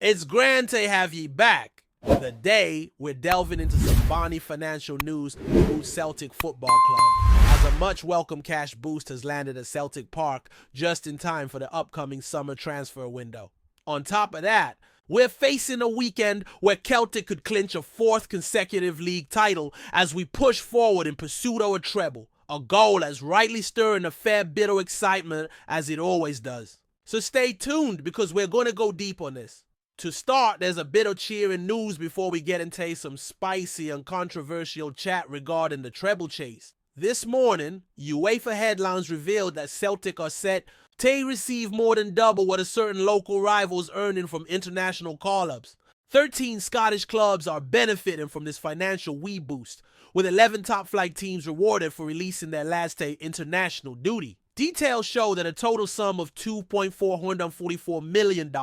It's grand to have ye back. The day we're delving into some bonny financial news about Celtic Football Club, as a much welcome cash boost has landed at Celtic Park just in time for the upcoming summer transfer window. On top of that, we're facing a weekend where Celtic could clinch a fourth consecutive league title as we push forward in pursuit of a treble, a goal that's rightly stirring a fair bit of excitement as it always does. So stay tuned because we're going to go deep on this. To start, there's a bit of cheering news before we get into some spicy and controversial chat regarding the treble chase. This morning, UEFA headlines revealed that Celtic are set to receive more than double what a certain local rival's earning from international call-ups. 13 Scottish clubs are benefiting from this financial wee boost, with 11 top-flight teams rewarded for releasing their lads to international duty. Details show that a total sum of $2.444 million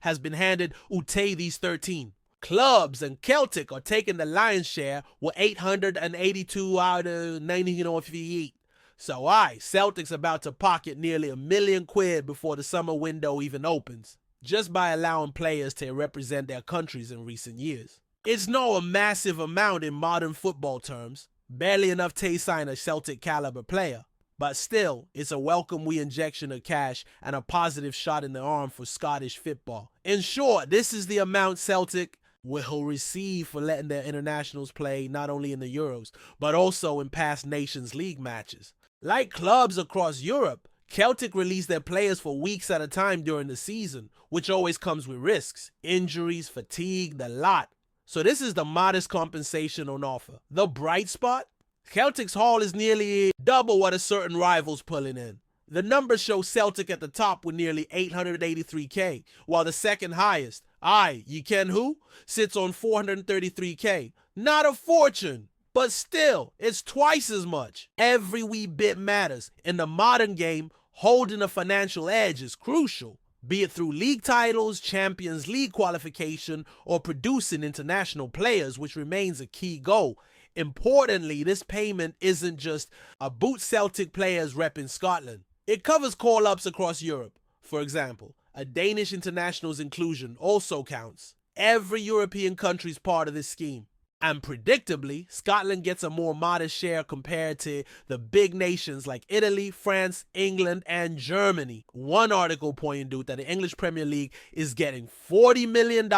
has been handed to these 13. Clubs and Celtic are taking the lion's share with 882 out of 1958. So Celtic's about to pocket nearly £1 million before the summer window even opens, just by allowing players to represent their countries in recent years. It's not a massive amount in modern football terms, barely enough to sign a Celtic caliber player. But still, it's a welcome wee injection of cash and a positive shot in the arm for Scottish football. In short, this is the amount Celtic will receive for letting their internationals play not only in the Euros, but also in past Nations League matches. Like clubs across Europe, Celtic release their players for weeks at a time during the season, which always comes with risks, injuries, fatigue, the lot. So this is the modest compensation on offer. The bright spot? Celtic's haul is nearly double what a certain rival's pulling in. The numbers show Celtic at the top with nearly $883K, while the second highest, you ken who, sits on $433K. Not a fortune, but still, it's twice as much. Every wee bit matters. In the modern game, holding a financial edge is crucial, be it through league titles, Champions League qualification, or producing international players, which remains a key goal. Importantly, this payment isn't just about Celtic players repping Scotland. It covers call-ups across Europe. For example, a Danish international's inclusion also counts. Every European country's part of this scheme. And predictably, Scotland gets a more modest share compared to the big nations like Italy, France, England, and Germany. One article pointed out that the English Premier League is getting $40 million,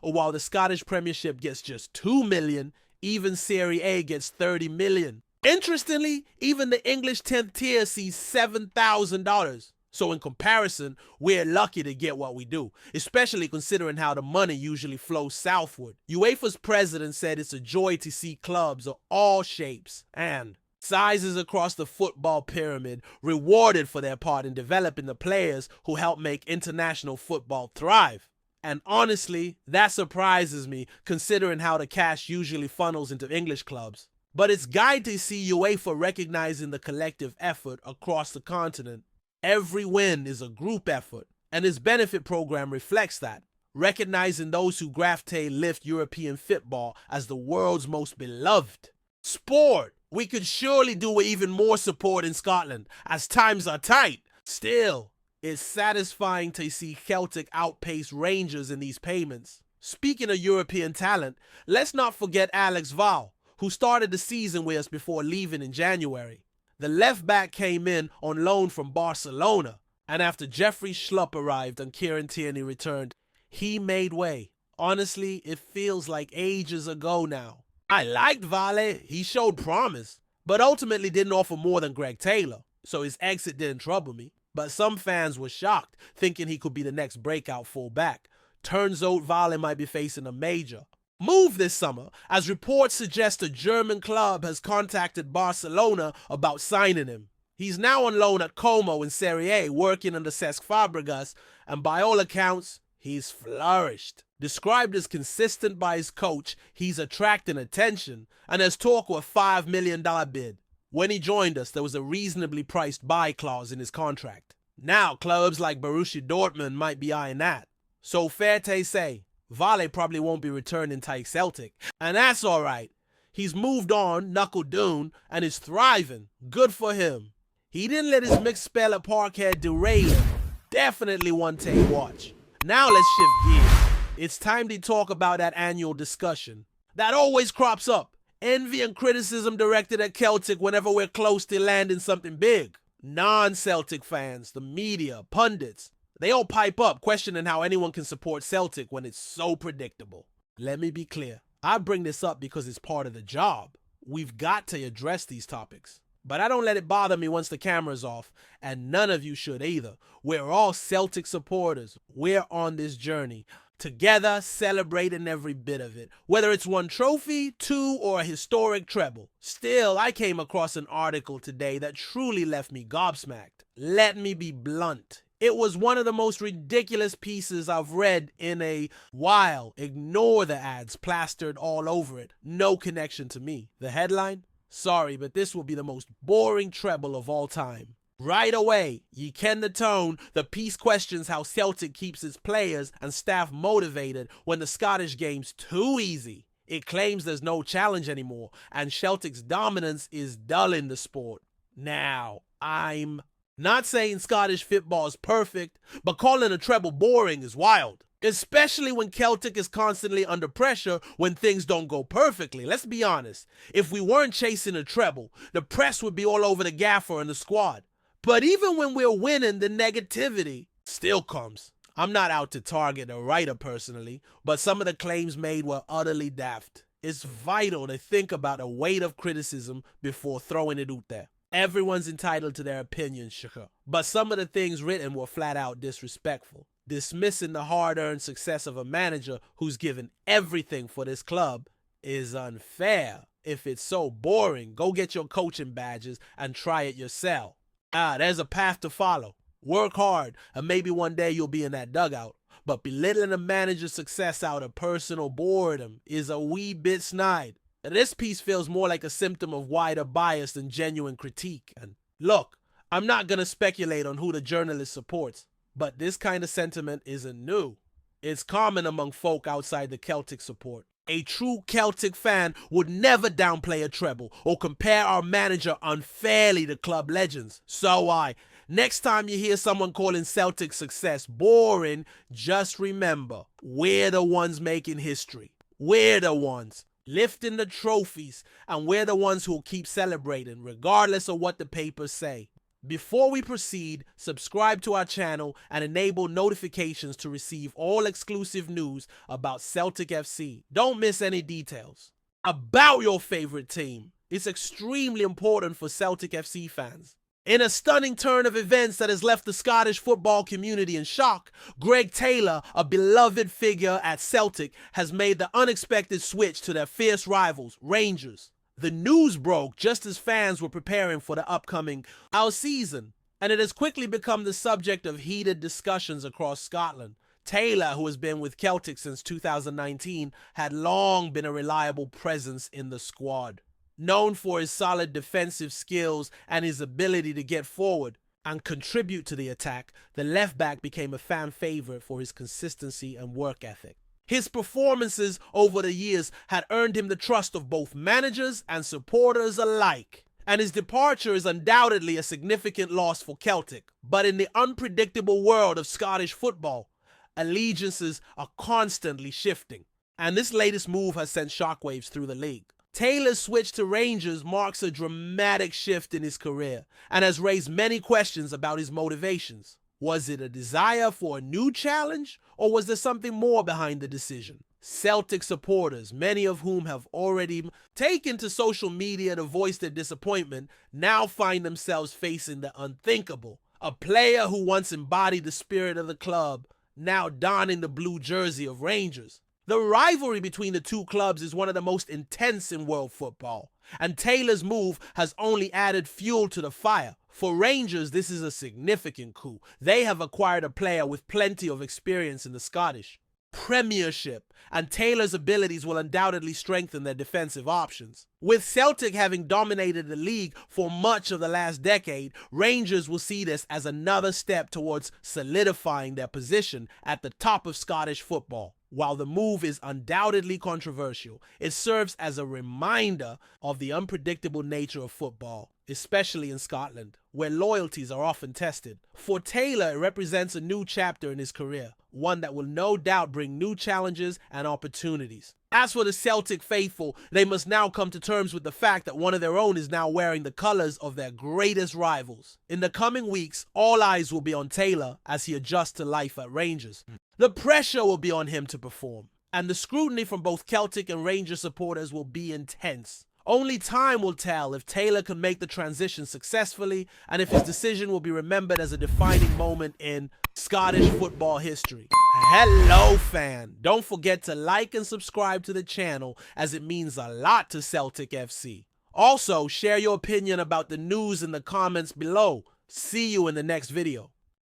while the Scottish Premiership gets just $2 million. Even Serie A gets $30 million. Interestingly, even the English 10th tier sees $7,000. So in comparison, we're lucky to get what we do, especially considering how the money usually flows southward. UEFA's president said it's a joy to see clubs of all shapes and sizes across the football pyramid rewarded for their part in developing the players who help make international football thrive. And honestly, that surprises me considering how the cash usually funnels into English clubs. But it's good to see UEFA recognizing the collective effort across the continent. Every win is a group effort, and its benefit program reflects that, recognizing those who graft lift European football as the world's most beloved sport. We could surely do with even more support in Scotland, as times are tight. Still, it's satisfying to see Celtic outpace Rangers in these payments. Speaking of European talent, let's not forget Alex Val, who started the season with us before leaving in January. The left back came in on loan from Barcelona, and after Jeffrey Schlupp arrived and Kieran Tierney returned, he made way. Honestly, it feels like ages ago now. I liked Vale, he showed promise, but ultimately didn't offer more than Greg Taylor, so his exit didn't trouble me. But some fans were shocked, thinking he could be the next breakout fullback. Turns out Vale might be facing a major move this summer, as reports suggest a German club has contacted Barcelona about signing him. He's now on loan at Como in Serie A, working under Cesc Fabregas, and by all accounts, he's flourished. Described as consistent by his coach, he's attracting attention, and there's talk of a $5 million bid. When he joined us, there was a reasonably priced buy clause in his contract. Now, clubs like Borussia Dortmund might be eyeing that. So fair to say, Vale probably won't be returning to Celtic, and that's alright. He's moved on, knuckle down, and is thriving. Good for him. He didn't let his mixed spell at Parkhead derail him. Definitely one to watch. Now let's shift gears. It's time to talk about that annual discussion that always crops up. Envy and criticism directed at Celtic whenever we're close to landing something big. Non-Celtic fans, the media, pundits, they all pipe up questioning how anyone can support Celtic when it's so predictable. Let me be clear. I bring this up because it's part of the job. We've got to address these topics. But I don't let it bother me once the camera's off, and none of you should either. We're all Celtic supporters. We're on this journey together, celebrating every bit of it. Whether it's one trophy, two, or a historic treble. Still, I came across an article today that truly left me gobsmacked. Let me be blunt. It was one of the most ridiculous pieces I've read in a while. Ignore the ads plastered all over it. No connection to me. The headline? Sorry, but this will be the most boring treble of all time. Right away, ye ken the tone, the piece questions how Celtic keeps its players and staff motivated when the Scottish game's too easy. It claims there's no challenge anymore, and Celtic's dominance is dulling the sport. Now, I'm not saying Scottish football is perfect, but calling a treble boring is wild. Especially when Celtic is constantly under pressure when things don't go perfectly. Let's be honest. If we weren't chasing a treble, the press would be all over the gaffer and the squad. But even when we're winning, the negativity still comes. I'm not out to target a writer personally, but some of the claims made were utterly daft. It's vital to think about the weight of criticism before throwing it out there. Everyone's entitled to their opinion, sure, but some of the things written were flat out disrespectful. Dismissing the hard-earned success of a manager who's given everything for this club is unfair. If it's so boring, go get your coaching badges and try it yourself. There's a path to follow. Work hard, and maybe one day you'll be in that dugout. But belittling a manager's success out of personal boredom is a wee bit snide. This piece feels more like a symptom of wider bias than genuine critique. And look, I'm not going to speculate on who the journalist supports, but this kind of sentiment isn't new. It's common among folk outside the Celtic support. A true Celtic fan would never downplay a treble or compare our manager unfairly to club legends. So next time you hear someone calling Celtic success boring, just remember, we're the ones making history. We're the ones lifting the trophies, and we're the ones who'll keep celebrating regardless of what the papers say. Before we proceed, subscribe to our channel and enable notifications to receive all exclusive news about Celtic FC. Don't miss any details about your favorite team. It's extremely important for Celtic FC fans. In a stunning turn of events that has left the Scottish football community in shock, Greg Taylor, a beloved figure at Celtic, has made the unexpected switch to their fierce rivals, Rangers. The news broke just as fans were preparing for the upcoming season, and it has quickly become the subject of heated discussions across Scotland. Taylor, who has been with Celtic since 2019, had long been a reliable presence in the squad. Known for his solid defensive skills and his ability to get forward and contribute to the attack, the left-back became a fan favorite for his consistency and work ethic. His performances over the years had earned him the trust of both managers and supporters alike, and his departure is undoubtedly a significant loss for Celtic. But in the unpredictable world of Scottish football, allegiances are constantly shifting, and this latest move has sent shockwaves through the league. Taylor's switch to Rangers marks a dramatic shift in his career and has raised many questions about his motivations. Was it a desire for a new challenge, or was there something more behind the decision? Celtic supporters, many of whom have already taken to social media to voice their disappointment, now find themselves facing the unthinkable. A player who once embodied the spirit of the club, now donning the blue jersey of Rangers. The rivalry between the two clubs is one of the most intense in world football, and Taylor's move has only added fuel to the fire. For Rangers, this is a significant coup. They have acquired a player with plenty of experience in the Scottish Premiership, and Taylor's abilities will undoubtedly strengthen their defensive options. With Celtic having dominated the league for much of the last decade, Rangers will see this as another step towards solidifying their position at the top of Scottish football. While the move is undoubtedly controversial, it serves as a reminder of the unpredictable nature of football especially in Scotland, where loyalties are often tested. For Taylor, it represents a new chapter in his career, one that will no doubt bring new challenges and opportunities. As for the Celtic faithful, they must now come to terms with the fact that one of their own is now wearing the colours of their greatest rivals. In the coming weeks, all eyes will be on Taylor as he adjusts to life at Rangers. The pressure will be on him to perform, and the scrutiny from both Celtic and Rangers supporters will be intense. Only time will tell if Taylor can make the transition successfully and if his decision will be remembered as a defining moment in Scottish football history. Hello, fan! Don't forget to like and subscribe to the channel as it means a lot to Celtic FC. Also, share your opinion about the news in the comments below. See you in the next video.